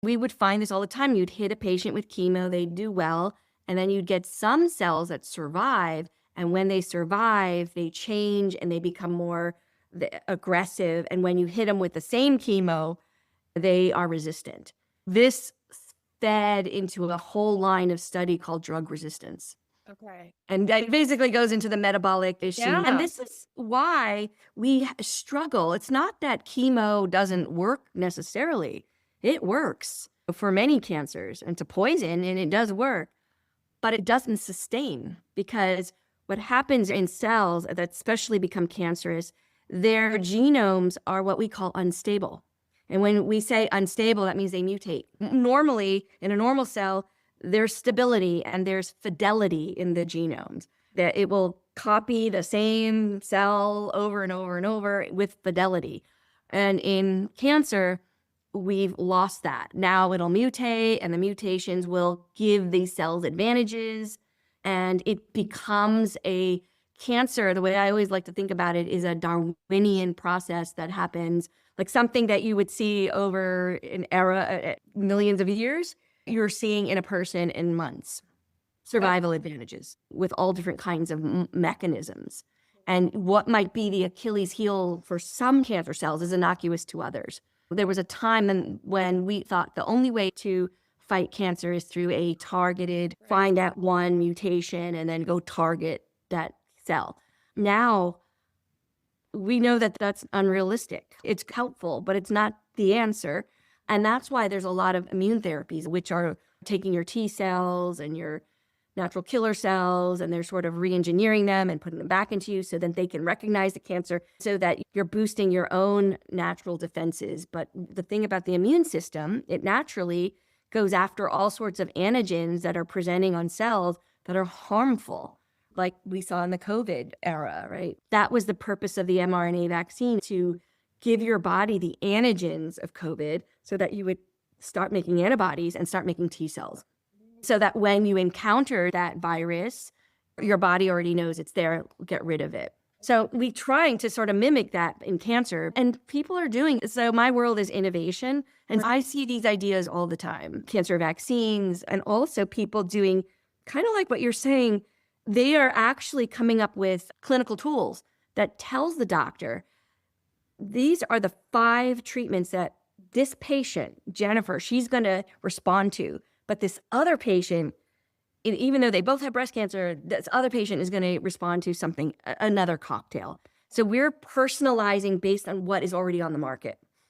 We would find this all the time. You'd hit a patient with chemo, they'd do well, and then you'd get some cells that survive. And when they survive, they change and they become more aggressive. And when you hit them with the same chemo, they are resistant. This fed into a whole line of study called drug resistance. Okay. And that basically goes into the metabolic issue. Yeah. And this is why we struggle. It's not that chemo doesn't work necessarily. It works for many cancers and to poison, and it does work, but it doesn't sustain, because what happens in cells that especially become cancerous, their genomes are what we call unstable. And when we say unstable, that means they mutate. Normally, in a normal cell, there's stability and there's fidelity in the genomes, that it will copy the same cell over and over and over with fidelity. And in cancer, we've lost that. Now it'll mutate, and the mutations will give these cells advantages, and it becomes a cancer. The way I always like to think about it is a Darwinian process that happens, like something that you would see over an era, millions of years, you're seeing in a person in months. Survival advantages with all different kinds of mechanisms. And what might be the Achilles heel for some cancer cells is innocuous to others. There was a time when we thought the only way to fight cancer is through a targeted, find that one mutation and then go target that cell. Now, we know that that's unrealistic. It's helpful, but it's not the answer. And that's why there's a lot of immune therapies, which are taking your T cells and your natural killer cells, and they're sort of re-engineering them and putting them back into you so that they can recognize the cancer, so that you're boosting your own natural defenses. But the thing about the immune system, it naturally goes after all sorts of antigens that are presenting on cells that are harmful, like we saw in the COVID era, right? That was the purpose of the mRNA vaccine, to give your body the antigens of COVID so that you would start making antibodies and start making T cells. So that when you encounter that virus, your body already knows it's there, get rid of it. So we're trying to sort of mimic that in cancer, and people are doing it. So my world is innovation, and I see these ideas all the time, cancer vaccines, and also people doing kind of like what you're saying. They are actually coming up with clinical tools that tells the doctor, these are the 5 treatments that this patient, Jennifer, she's going to respond to. But this other patient, even though they both have breast cancer, this other patient is going to respond to something, another cocktail. So we're personalizing based on what is already on the market.